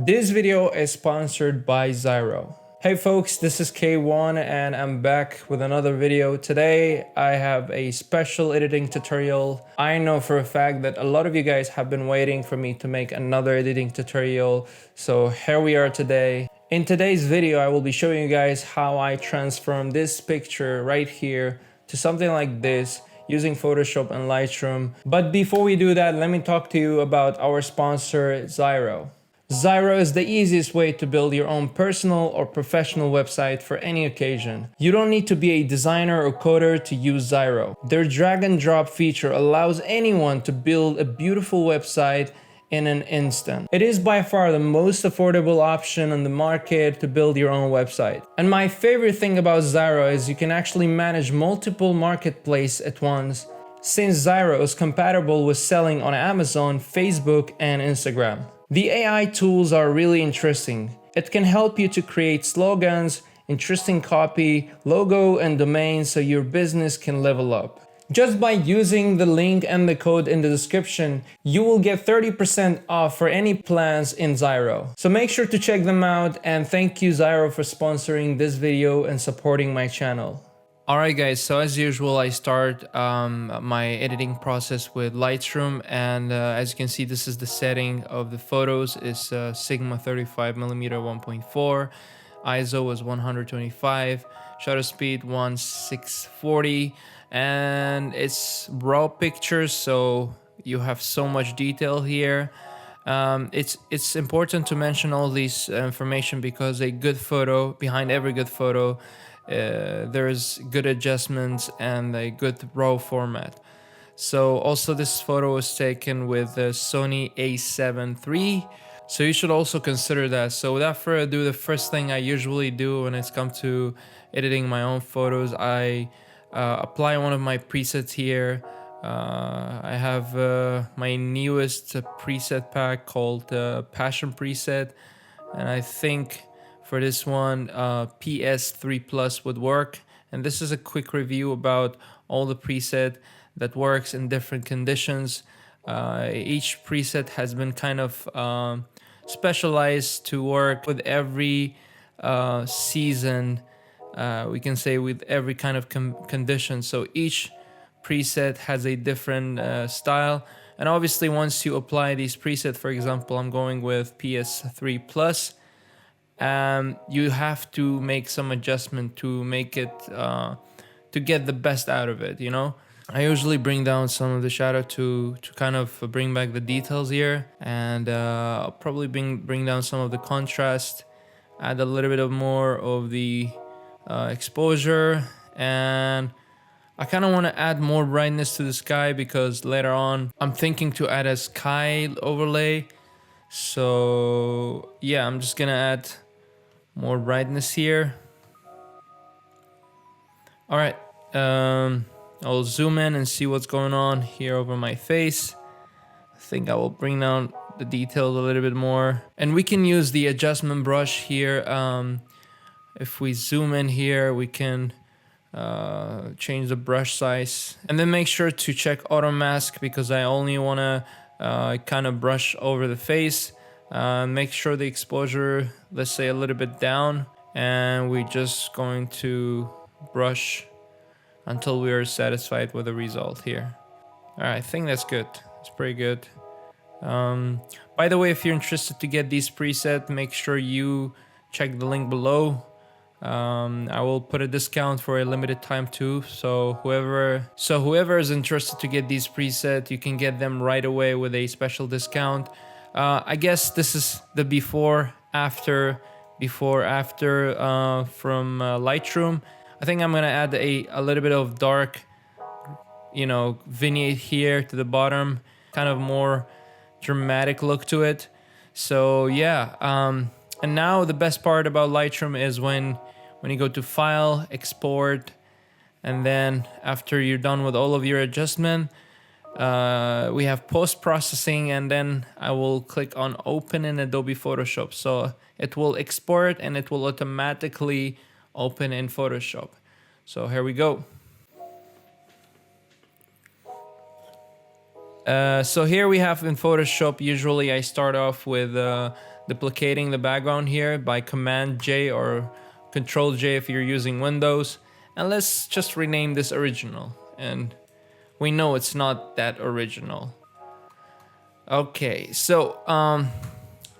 This video is sponsored by Zyro. Hey folks, this is Kaiwan and I'm back with another video. Today I have a special editing tutorial. I know for a fact that a lot of you guys have been waiting for me to make another editing tutorial, so here we are today. In today's video I will be showing you guys how I transform this picture right here to something like this using Photoshop and Lightroom. But before we do that, let me talk to you about our sponsor, Zyro. Zyro is the easiest way to build your own personal or professional website for any occasion. You don't need to be a designer or coder to use Zyro. Their drag and drop feature allows anyone to build a beautiful website in an instant. It is by far the most affordable option on the market to build your own website. And my favorite thing about Zyro is you can actually manage multiple marketplaces at once, since Zyro is compatible with selling on Amazon, Facebook, and Instagram. The AI tools are really interesting. It can help you to create slogans, interesting copy, logo, and domain so your business can level up. Just by using the link and the code in the description, you will get 30% off for any plans in Zyro. So make sure to check them out, and thank you Zyro for sponsoring this video and supporting my channel. Alright guys, so as usual I start my editing process with Lightroom, and as you can see this is the setting of the photos. It's Sigma 35mm 1.4, ISO is 125, shutter speed 1640, and it's raw pictures, so you have so much detail here. It's important to mention all these information because a good photo, behind every good photo, there's good adjustments and a good raw format. So also this photo was taken with the Sony a7 III, so you should also consider that. So without further ado, the first thing I usually do when it's come to editing my own photos, I apply one of my presets here. I have my newest preset pack called Passion Preset, and I think for this one, PS3 Plus would work. And this is a quick review about all the preset that works in different conditions. Each preset has been kind of specialized to work with every season, we can say with every kind of condition. So each preset has a different style. And obviously once you apply these presets, for example, I'm going with PS3 Plus, you have to make some adjustment to make it to get the best out of it, you know. I usually bring down some of the shadow to kind of bring back the details here, and I'll probably bring down some of the contrast, add a little bit of more of the exposure, and I kind of want to add more brightness to the sky because later on I'm thinking to add a sky overlay. So yeah, I'm just gonna add more brightness here. All right, I'll zoom in and see what's going on here over my face. I think I will bring down the details a little bit more, and we can use the adjustment brush here. If we zoom in here, we can change the brush size, and then make sure to check auto mask because I only want to kind of brush over the face. Make sure the exposure, let's say a little bit down, and we're just going to brush until we are satisfied with the result here. Alright, I think that's good. It's pretty good. By the way, if you're interested to get these presets, make sure you check the link below. I will put a discount for a limited time too, so whoever is interested to get these presets, you can get them right away with a special discount. I guess this is the before after from Lightroom. I think I'm gonna add a little bit of dark, you know, vignette here to the bottom, kind of more dramatic look to it. So yeah, and now the best part about Lightroom is when you go to File, Export, and then after you're done with all of your adjustment, we have post-processing, and then I will click on Open in Adobe Photoshop. So it will export and it will automatically open in Photoshop. So here we go. So here we have in Photoshop, usually I start off with duplicating the background here by Command J or Control J if you're using Windows. And let's just rename this original. And we know it's not that original. Okay, so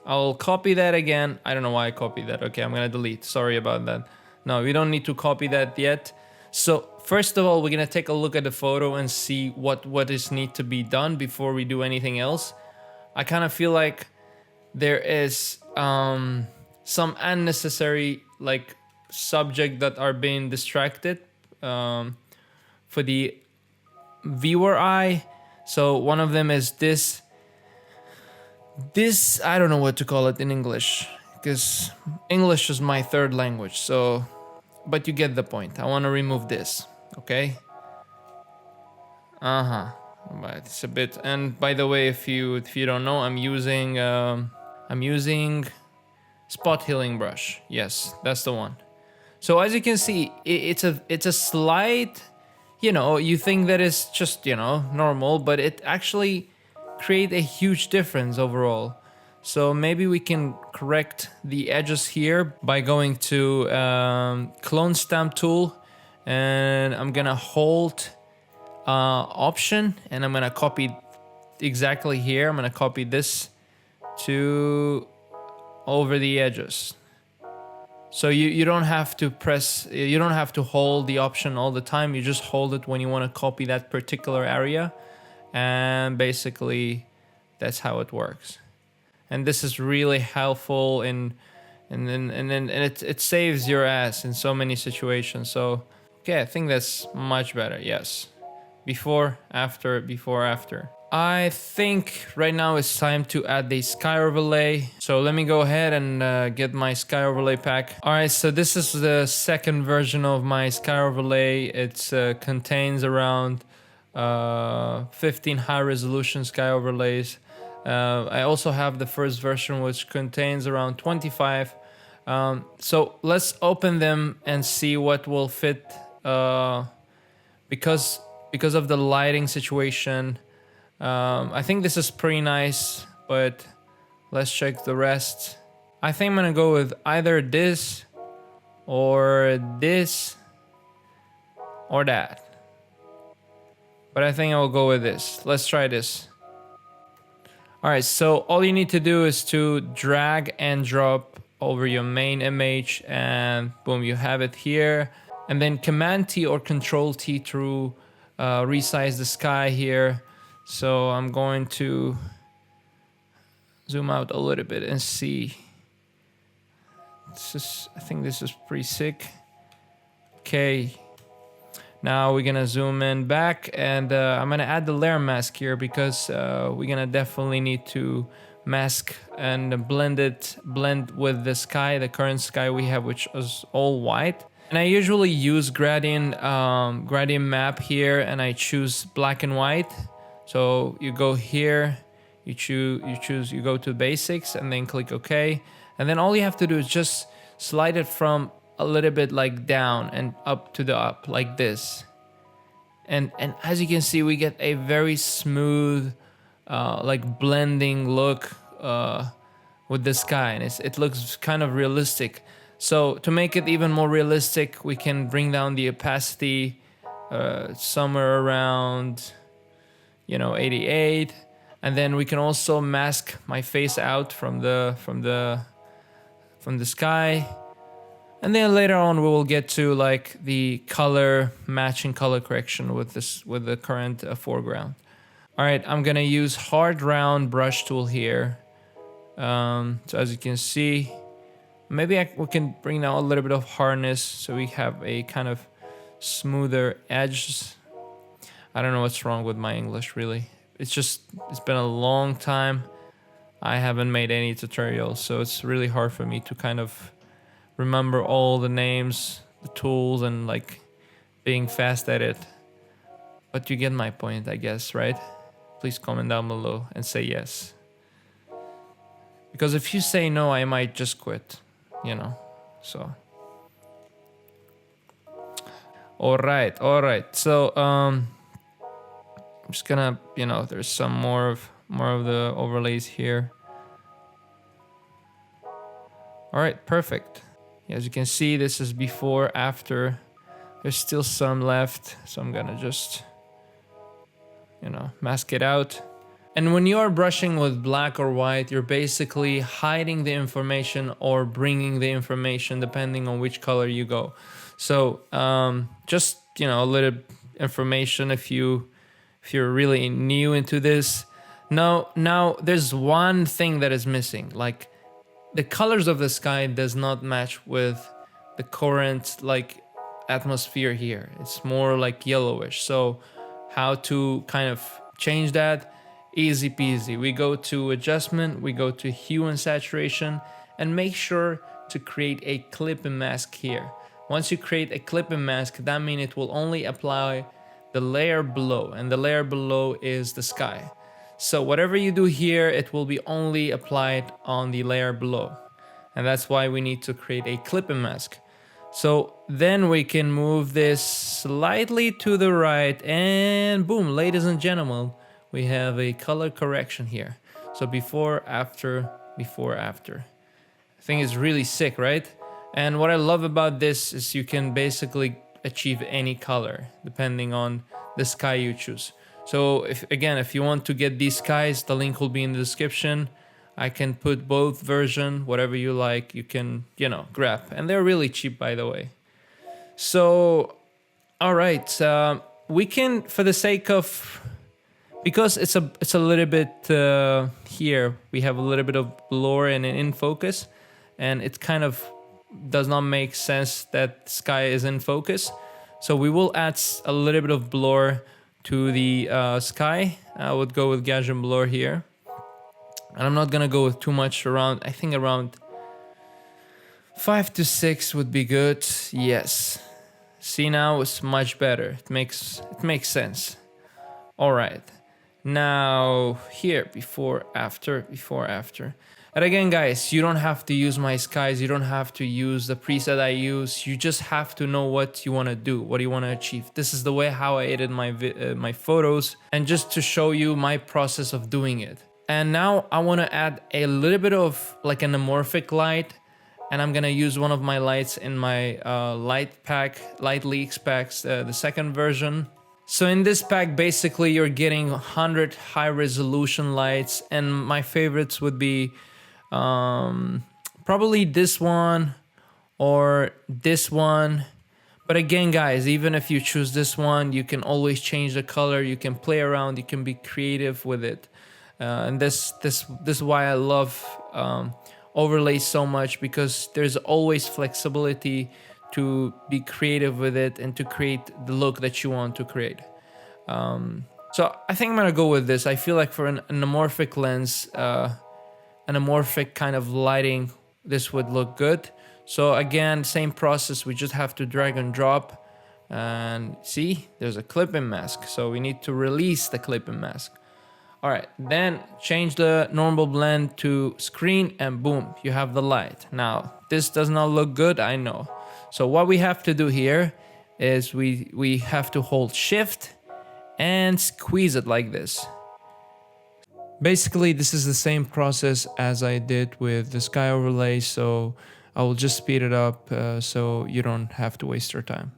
I'll copy that again. I don't know why I copied that. Okay, I'm gonna delete. Sorry about that. No, we don't need to copy that yet. So first of all, we're gonna take a look at the photo and see what is need to be done before we do anything else. I kind of feel like there is some unnecessary like subject that are being distracted for the viewer eye. So one of them is this, I don't know what to call it in English, because English is my third language, so, but you get the point. I want to remove this, okay? But it's a bit, and by the way, if you don't know, I'm using spot healing brush. Yes, that's the one. So as you can see, it's a slight, you know, you think that it's just, you know, normal, but it actually create a huge difference overall. So maybe we can correct the edges here by going to clone stamp tool, and I'm gonna hold option, and I'm gonna copy exactly here. I'm gonna copy this to over the edges. So you don't have to press, you don't have to hold the option all the time. You just hold it when you want to copy that particular area. And basically that's how it works. And this is really helpful and it saves your ass in so many situations. So okay, I think that's much better. Yes. Before, after, before, after. I think right now it's time to add the sky overlay. So let me go ahead and get my sky overlay pack. All right, so this is the second version of my sky overlay. It contains around 15 high resolution sky overlays. I also have the first version, which contains around 25. So let's open them and see what will fit. Because of the lighting situation, I think this is pretty nice, but let's check the rest. I think I'm gonna go with either this or that. But I think I'll go with this. Let's try this. All right, so all you need to do is to drag and drop over your main image, and boom, you have it here. And then Command T or Control T to resize the sky here. So I'm going to zoom out a little bit and see. I think this is pretty sick. Okay. Now we're gonna zoom in back, and I'm gonna add the layer mask here because we're gonna definitely need to mask and blend with the sky, the current sky we have, which is all white. And I usually use gradient map here, and I choose black and white. So you go here, you go to basics, and then click OK. And then all you have to do is just slide it from a little bit like down and up to the up like this. And as you can see, we get a very smooth, like blending look with the sky, and it looks kind of realistic. So to make it even more realistic, we can bring down the opacity somewhere around, 88, and then we can also mask my face out from the sky. And then later on we will get to like the color matching, color correction with the current foreground. All right, I'm gonna use hard round brush tool here. So as you can see, maybe we can bring down a little bit of hardness so we have a kind of smoother edges. I don't know what's wrong with my English, really. It's been a long time. I haven't made any tutorials, so it's really hard for me to kind of remember all the names, the tools, and like being fast at it. But you get my point, I guess, right? Please comment down below and say yes. Because if you say no, I might just quit, so. All right. So, I'm just gonna, there's some more of the overlays here. All right, perfect. As you can see, this is before, after. There's still some left, so I'm gonna just, mask it out. And when you are brushing with black or white, you're basically hiding the information or bringing the information depending on which color you go. So just, a little information if you're really new into this. Now there's one thing that is missing. Like, the colors of the sky does not match with the current atmosphere here. It's more like yellowish. So how to kind of change that? Easy peasy. We go to adjustment, we go to hue and saturation, and make sure to create a clipping mask here. Once you create a clipping mask, that means it will only apply the layer below, and the layer below is the sky. So whatever you do here, it will be only applied on the layer below. And that's why we need to create a clipping mask. So then we can move this slightly to the right, and boom, ladies and gentlemen, we have a color correction here. So before, after, before, after. I think it's really sick, right? And what I love about this is you can basically achieve any color depending on the sky you choose. So if you want to get these skies, the link will be in the description. I can put both version, whatever you like, you can, grab. And they're really cheap, by the way. So, all right, we can, for the sake of, because it's a little bit here, we have a little bit of blur and an in focus, and it kind of does not make sense that sky is in focus. So we will add a little bit of blur to the sky. I would go with Gaussian blur here. And I'm not gonna go with too much around. I think around 5 to 6 would be good. Yes. See, now it's much better. It makes sense. All right. Now here, before, after, before, after. And again, guys, you don't have to use my skies. You don't have to use the preset I use. You just have to know what you want to do, what you want to achieve. This is the way how I edit my photos, and just to show you my process of doing it. And now I want to add a little bit of like an amorphic light, and I'm gonna use one of my lights in my light leaks packs, the second version. So in this pack, basically you're getting 100 high resolution lights, and my favorites would be probably this one or this one. But again, guys, even if you choose this one, you can always change the color, you can play around, you can be creative with it. And this is why I love overlays so much, because there's always flexibility to be creative with it and to create the look that you want to create. So I think I'm gonna go with this. I feel like for an amorphic lens, an amorphic kind of lighting, this would look good. So again, same process, we just have to drag and drop, and see, there's a clipping mask. So we need to release the clipping mask. All right, then change the normal blend to screen, and boom, you have the light. Now, this does not look good, I know. So what we have to do here is we have to hold shift and squeeze it like this. Basically, this is the same process as I did with the sky overlay, so I will just speed it up so you don't have to waste your time.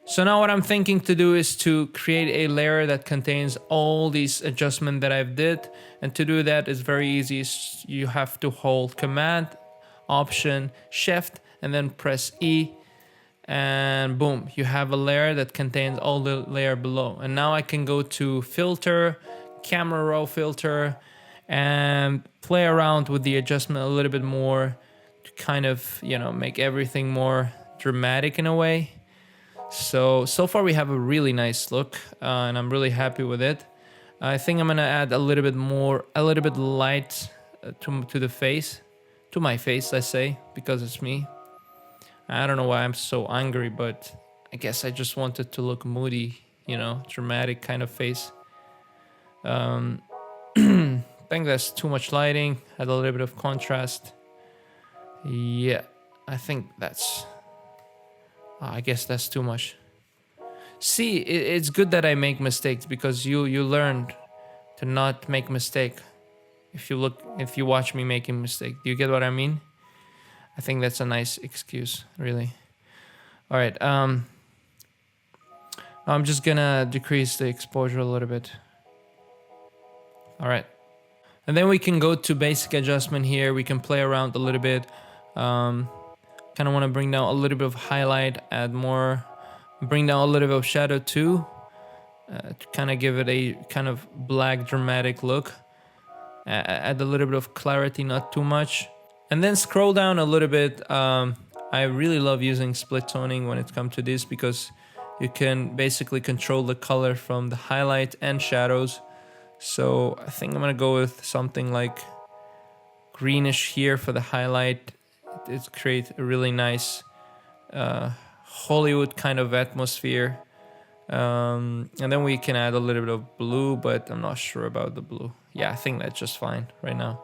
So now what I'm thinking to do is to create a layer that contains all these adjustments that I've did. And to do that is very easy. You have to hold Command, Option, Shift, and then press E. And boom, you have a layer that contains all the layer below. And now I can go to Filter, Camera Raw Filter, and play around with the adjustment a little bit more to kind of, make everything more dramatic in a way. So far we have a really nice look, and I'm really happy with it. I think I'm gonna add a little bit light to the face, to my face, let's say, because it's me. I don't know why I'm so angry, but I guess I just wanted to look moody, you know, dramatic kind of face. I think that's too much lighting, had a little bit of contrast. Yeah, I think that's, I guess that's too much. See, it's good that I make mistakes because you learn to not make mistake. If you watch me making mistake, do you get what I mean? I think that's a nice excuse, really. All right, I'm just gonna decrease the exposure a little bit. All right. And then we can go to basic adjustment here. We can play around a little bit. Kind of want to bring down a little bit of highlight, add more, bring down a little bit of shadow too, to kind of give it a kind of black dramatic look. Add a little bit of clarity, not too much. And then scroll down a little bit. I really love using split toning when it comes to this because you can basically control the color from the highlight and shadows. So I think I'm gonna go with something like greenish here for the highlight. It creates a really nice Hollywood kind of atmosphere. And then we can add a little bit of blue, but I'm not sure about the blue. Yeah, I think that's just fine right now.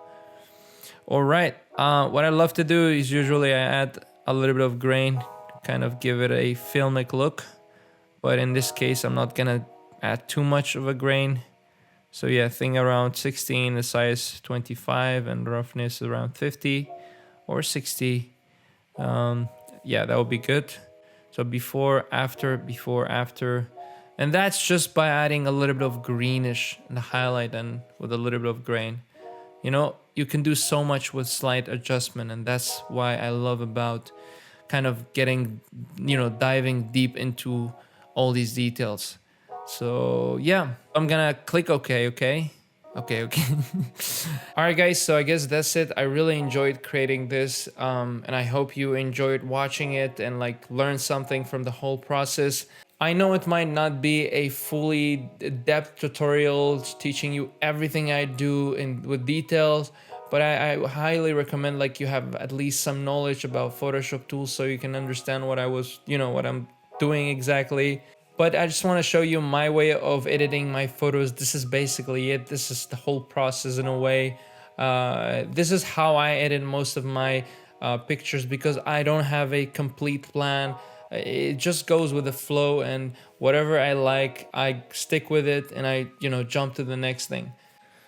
All right, what I love to do is usually I add a little bit of grain, kind of give it a filmic look. But in this case, I'm not gonna add too much of a grain. So yeah, thing around 16, the size 25, and roughness around 50 or 60. Yeah, that would be good. So before, after. And that's just by adding a little bit of greenish in the highlight and with a little bit of grain. You know, you can do so much with slight adjustment, and that's why I love about kind of getting, you know, diving deep into all these details. So yeah, I'm gonna click OK. All right guys, so I guess that's it. I really enjoyed creating this, and I hope you enjoyed watching it and like learn something from the whole process. I know it might not be a fully depth tutorial teaching you everything I do with details, but I highly recommend like you have at least some knowledge about Photoshop tools so you can understand what what I'm doing exactly. But I just want to show you my way of editing my photos. This is basically it. This is the whole process in a way. This is how I edit most of my pictures because I don't have a complete plan. It just goes with the flow, and whatever I like, I stick with it, and I, jump to the next thing.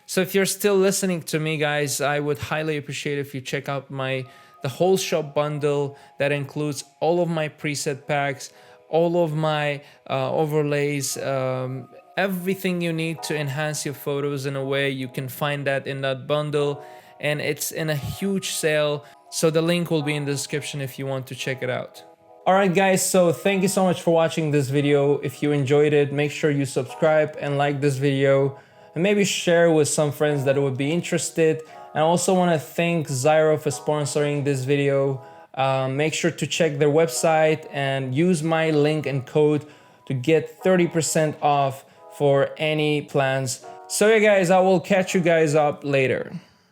So if you're still listening to me, guys, I would highly appreciate if you check out the whole shop bundle that includes all of my preset packs, all of my overlays, everything you need to enhance your photos in a way. You can find that in that bundle, and it's in a huge sale. So the link will be in the description if you want to check it out. Alright guys, so thank you so much for watching this video. If you enjoyed it, make sure you subscribe and like this video, and maybe share with some friends that would be interested. And I also want to thank Zyro for sponsoring this video. Make sure to check their website and use my link and code to get 30% off for any plans. So yeah guys, I will catch you guys up later.